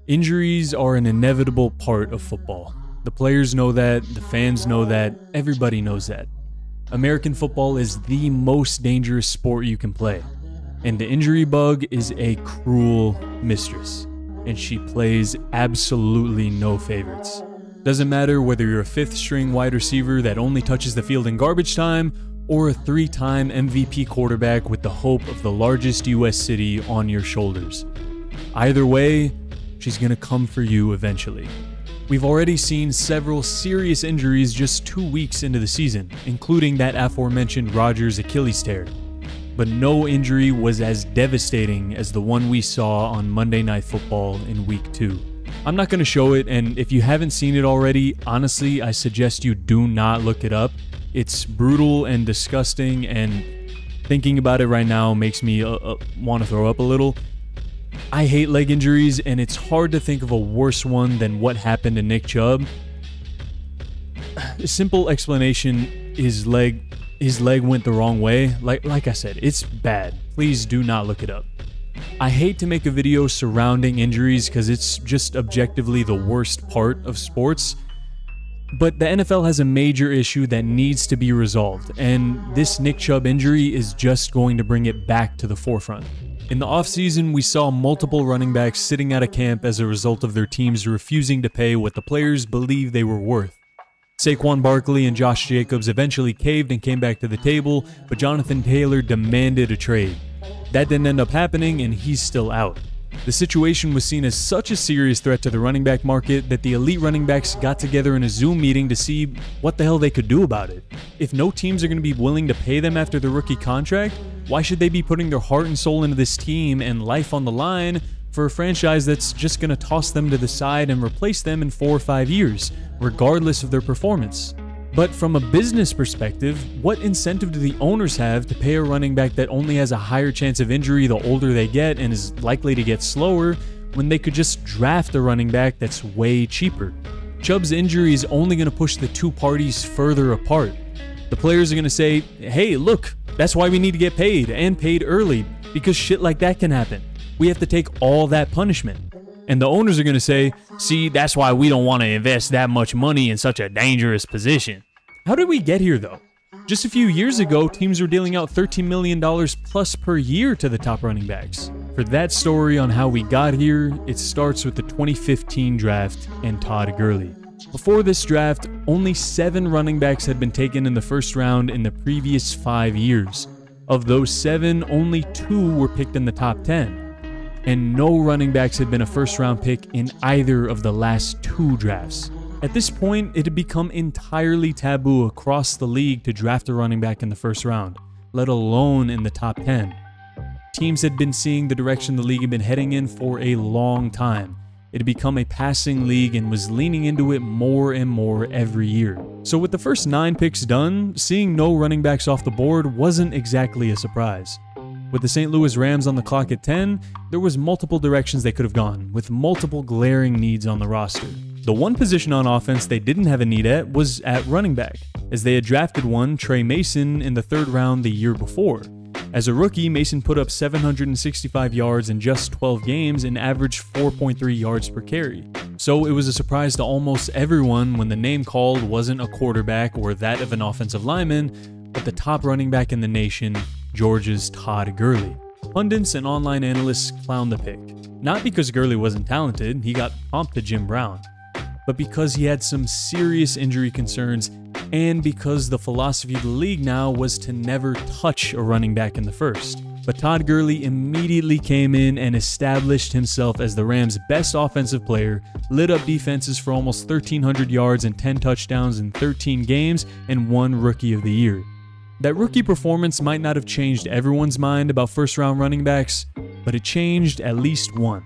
Injuries are an inevitable part of football. The players know that, the fans know that, everybody knows that. American football is the most dangerous sport you can play, and the injury bug is a cruel mistress, and she plays absolutely no favorites. Doesn't matter whether you're a fifth-string wide receiver that only touches the field in garbage time, or a three-time MVP quarterback with the hope of the largest US city on your shoulders. Either way, she's gonna come for you eventually. We've already seen several serious injuries just 2 weeks into the season, including that aforementioned Rodgers Achilles tear. But no injury was as devastating as the one we saw on Monday Night Football in Week 2. I'm not going to show it, and if you haven't seen it already, honestly, I suggest you do not look it up. It's brutal and disgusting, and thinking about it right now makes me want to throw up a little. I hate leg injuries, and it's hard to think of a worse one than what happened to Nick Chubb. A simple explanation, his leg went the wrong way. Like I said, it's bad. Please do not look it up. I hate to make a video surrounding injuries because it's just objectively the worst part of sports. But the NFL has a major issue that needs to be resolved, and this Nick Chubb injury is just going to bring it back to the forefront. In the offseason, we saw multiple running backs sitting out of camp as a result of their teams refusing to pay what the players believed they were worth. Saquon, Barkley, and Josh Jacobs eventually caved and came back to the table, but Jonathan Taylor demanded a trade. That didn't end up happening, and he's still out. The situation was seen as such a serious threat to the running back market that the elite running backs got together in a Zoom meeting to see what the hell they could do about it. If no teams are going to be willing to pay them after the rookie contract, why should they be putting their heart and soul into this team and life on the line for a franchise that's just going to toss them to the side and replace them in 4 or 5 years, regardless of their performance? But from a business perspective, what incentive do the owners have to pay a running back that only has a higher chance of injury the older they get and is likely to get slower, when they could just draft a running back that's way cheaper? Chubb's injury is only going to push the two parties further apart. The players are going to say, hey, look, that's why we need to get paid, and paid early, because shit like that can happen. We have to take all that punishment. And the owners are going to say, see, that's why we don't want to invest that much money in such a dangerous position. How did we get here, though? Just a few years ago, teams were dealing out $13 million plus per year to the top running backs. For that story on how we got here, it starts with the 2015 draft and Todd Gurley. Before this draft, only 7 running backs had been taken in the first round in the previous 5 years. Of those 7, only 2 were picked in the top 10. And no running backs had been a first-round pick in either of the last 2 drafts. At this point, it had become entirely taboo across the league to draft a running back in the first round, let alone in the top 10. Teams had been seeing the direction the league had been heading in for a long time. It had become a passing league and was leaning into it more and more every year. So with the first 9 picks done, seeing no running backs off the board wasn't exactly a surprise. With the St. Louis Rams on the clock at 10, there was multiple directions they could have gone, with multiple glaring needs on the roster. The one position on offense they didn't have a need at was at running back, as they had drafted one, Trey Mason, in the 3rd round the year before. As a rookie, Mason put up 765 yards in just 12 games and averaged 4.3 yards per carry. So it was a surprise to almost everyone when the name called wasn't a quarterback or that of an offensive lineman, but the top running back in the nation, Georgia's Todd Gurley. Pundits and online analysts clowned the pick. Not because Gurley wasn't talented, he got comped to Jim Brown, but because he had some serious injury concerns and because the philosophy of the league now was to never touch a running back in the first. But Todd Gurley immediately came in and established himself as the Rams' best offensive player, lit up defenses for almost 1,300 yards and 10 touchdowns in 13 games, and won Rookie of the Year. That rookie performance might not have changed everyone's mind about first-round running backs, but it changed at least one.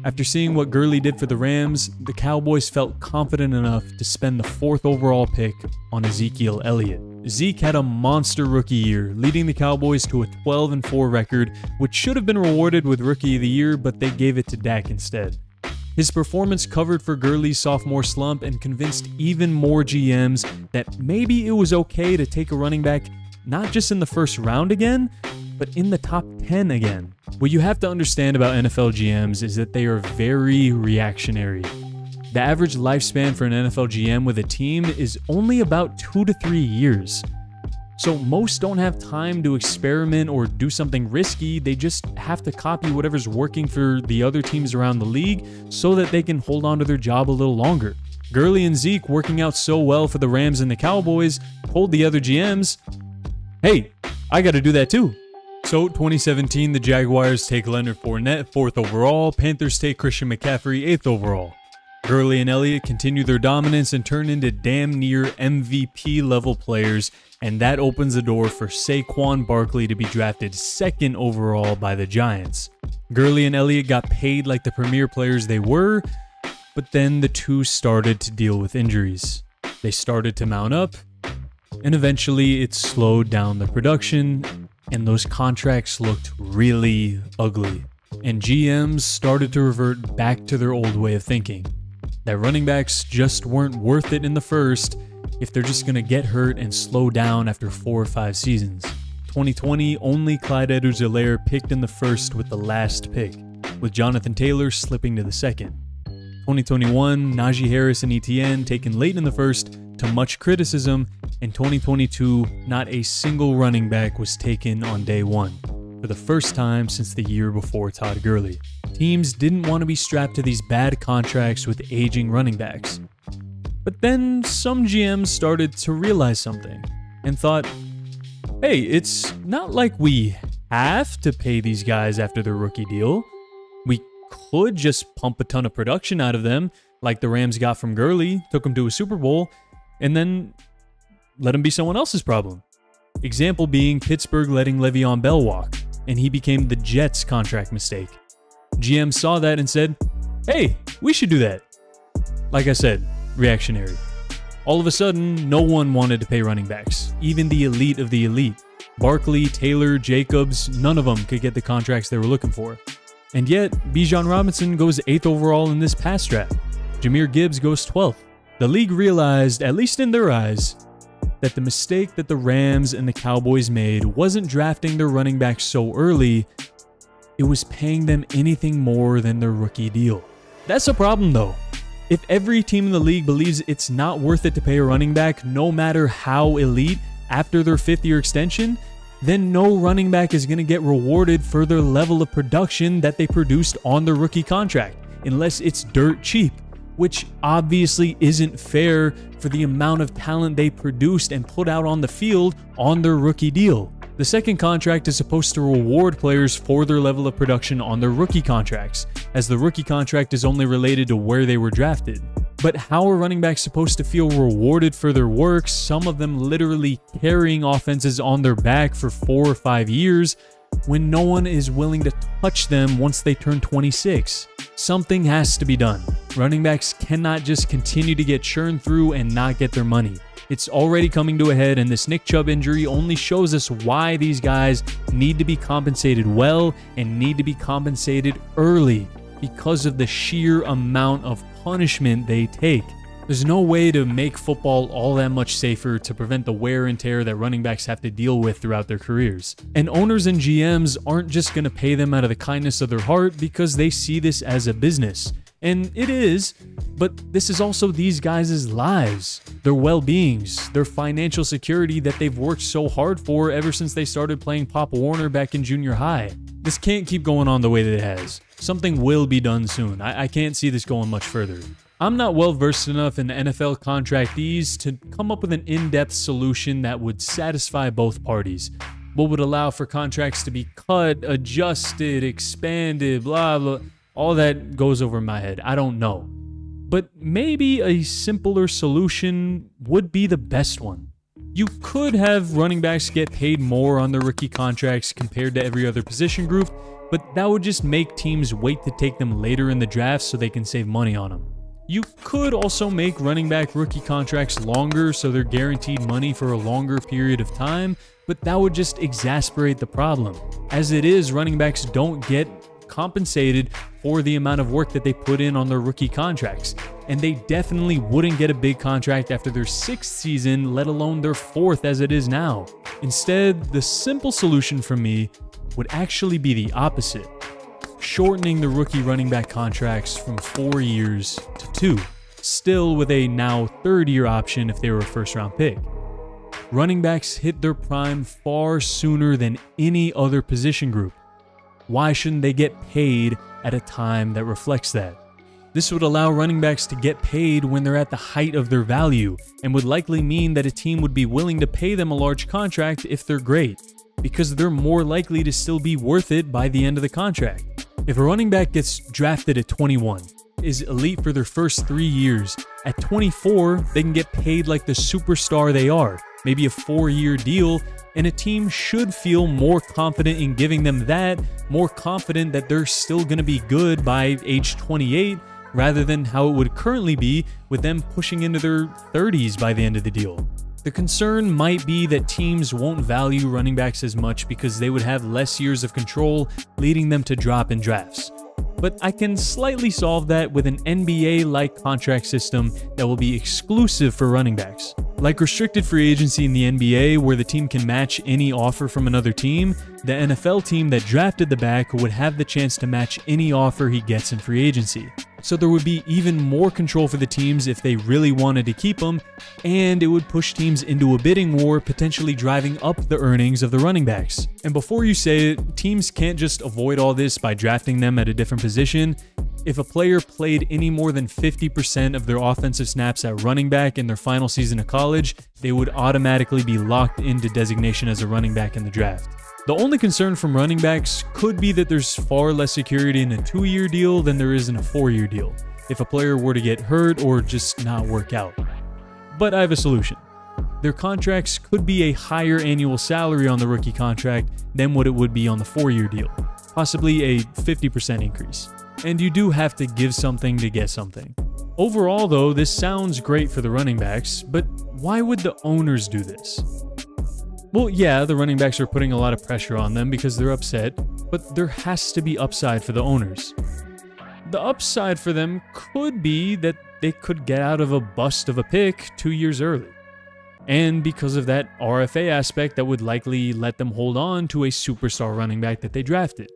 After seeing what Gurley did for the Rams, the Cowboys felt confident enough to spend the 4th overall pick on Ezekiel Elliott. Zeke had a monster rookie year, leading the Cowboys to a 12-4 record, which should have been rewarded with Rookie of the Year, but they gave it to Dak instead. His performance covered for Gurley's sophomore slump and convinced even more GMs that maybe it was okay to take a running back not just in the first round again, but in the top 10 again. What you have to understand about NFL GMs is that they are very reactionary. The average lifespan for an NFL GM with a team is only about 2 to 3 years. So most don't have time to experiment or do something risky. They just have to copy whatever's working for the other teams around the league so that they can hold on to their job a little longer. Gurley and Zeke, working out so well for the Rams and the Cowboys, told the other GMs, hey, I got to do that too. So 2017, the Jaguars take Leonard Fournette 4th overall, Panthers take Christian McCaffrey 8th overall. Gurley and Elliott continue their dominance and turn into damn near MVP level players, and that opens the door for Saquon Barkley to be drafted 2nd overall by the Giants. Gurley and Elliott got paid like the premier players they were, but then the two started to deal with injuries. They started to mount up, and eventually it slowed down the production, and those contracts looked really ugly. And GMs started to revert back to their old way of thinking, that running backs just weren't worth it in the first if they're just going to get hurt and slow down after 4 or 5 seasons. 2020, only Clyde Edwards-Helaire picked in the first with the last pick, with Jonathan Taylor slipping to the second. 2021, Najee Harris and Etienne taken late in the first to much criticism, and 2022, not a single running back was taken on day 1, for the first time since the year before Todd Gurley. Teams didn't want to be strapped to these bad contracts with aging running backs. But then some GMs started to realize something and thought, hey, it's not like we have to pay these guys after their rookie deal. We could just pump a ton of production out of them, like the Rams got from Gurley, took him to a Super Bowl, and then let him be someone else's problem. Example being Pittsburgh letting Le'Veon Bell walk, and he became the Jets' contract mistake. GM saw that and said, hey, we should do that. Like I said, reactionary. All of a sudden, no one wanted to pay running backs, even the elite of the elite. Barkley, Taylor, Jacobs, none of them could get the contracts they were looking for. And yet, Bijan Robinson goes 8th overall in this past draft. Jahmyr Gibbs goes 12th. The league realized, at least in their eyes, that the mistake that the Rams and the Cowboys made wasn't drafting their running backs so early, it was paying them anything more than their rookie deal. That's a problem though. If every team in the league believes it's not worth it to pay a running back, no matter how elite, after their 5th-year extension, then no running back is going to get rewarded for their level of production that they produced on their rookie contract, unless it's dirt cheap, which obviously isn't fair for the amount of talent they produced and put out on the field on their rookie deal. The second contract is supposed to reward players for their level of production on their rookie contracts, as the rookie contract is only related to where they were drafted. But how are running backs supposed to feel rewarded for their work, some of them literally carrying offenses on their back for 4 or 5 years, when no one is willing to touch them once they turn 26? Something has to be done. Running backs cannot just continue to get churned through and not get their money. It's already coming to a head, and this Nick Chubb injury only shows us why these guys need to be compensated well and need to be compensated early because of the sheer amount of punishment they take. There's no way to make football all that much safer to prevent the wear and tear that running backs have to deal with throughout their careers. And owners and GMs aren't just going to pay them out of the kindness of their heart because they see this as a business. And it is, but this is also these guys' lives, their well-beings, their financial security that they've worked so hard for ever since they started playing Pop Warner back in junior high. This can't keep going on the way that it has. Something will be done soon. I can't see this going much further. I'm not well versed enough in NFL contractees to come up with an in-depth solution that would satisfy both parties. What would allow for contracts to be cut, adjusted, expanded, blah, blah. All that goes over my head. I don't know. But maybe a simpler solution would be the best one. You could have running backs get paid more on their rookie contracts compared to every other position group, but that would just make teams wait to take them later in the draft so they can save money on them. You could also make running back rookie contracts longer so they're guaranteed money for a longer period of time, but that would just exacerbate the problem. As it is, running backs don't get compensated for the amount of work that they put in on their rookie contracts, and they definitely wouldn't get a big contract after their 6th season, let alone their 4th as it is now. Instead, the simple solution for me would actually be the opposite, shortening the rookie running back contracts from 4 years to 2, still with a now 3rd-year option if they were a first-round pick. Running backs hit their prime far sooner than any other position group. Why shouldn't they get paid at a time that reflects that? This would allow running backs to get paid when they're at the height of their value, and would likely mean that a team would be willing to pay them a large contract if they're great, because they're more likely to still be worth it by the end of the contract. If a running back gets drafted at 21, is elite for their first 3 years, at 24, they can get paid like the superstar they are, maybe a 4-year deal, and a team should feel more confident in giving them that, more confident that they're still going to be good by age 28, rather than how it would currently be with them pushing into their 30s by the end of the deal. The concern might be that teams won't value running backs as much because they would have less years of control, leading them to drop in drafts. But I can slightly solve that with an NBA-like contract system that will be exclusive for running backs. Like restricted free agency in the NBA, where the team can match any offer from another team, the NFL team that drafted the back would have the chance to match any offer he gets in free agency. So there would be even more control for the teams if they really wanted to keep him, and it would push teams into a bidding war, potentially driving up the earnings of the running backs. And before you say it, teams can't just avoid all this by drafting them at a different position. If a player played any more than 50% of their offensive snaps at running back in their final season of college, they would automatically be locked into designation as a running back in the draft. The only concern from running backs could be that there's far less security in a 2-year deal than there is in a 4-year deal, if a player were to get hurt or just not work out. But I have a solution. Their contracts could be a higher annual salary on the rookie contract than what it would be on the 4-year deal, possibly a 50% increase. And you do have to give something to get something. Overall though, this sounds great for the running backs, but why would the owners do this? Well, yeah, the running backs are putting a lot of pressure on them because they're upset, but there has to be upside for the owners. The upside for them could be that they could get out of a bust of a pick 2 years early. And because of that RFA aspect, that would likely let them hold on to a superstar running back that they drafted.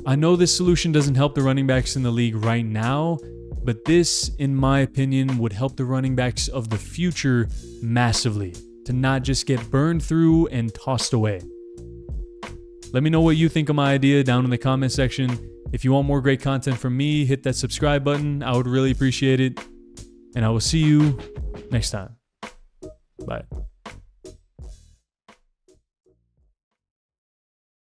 I know this solution doesn't help the running backs in the league right now, but this, in my opinion, would help the running backs of the future massively, to not just get burned through and tossed away. Let me know what you think of my idea down in the comment section. If you want more great content from me, hit that subscribe button. I would really appreciate it. And I will see you next time. Bye.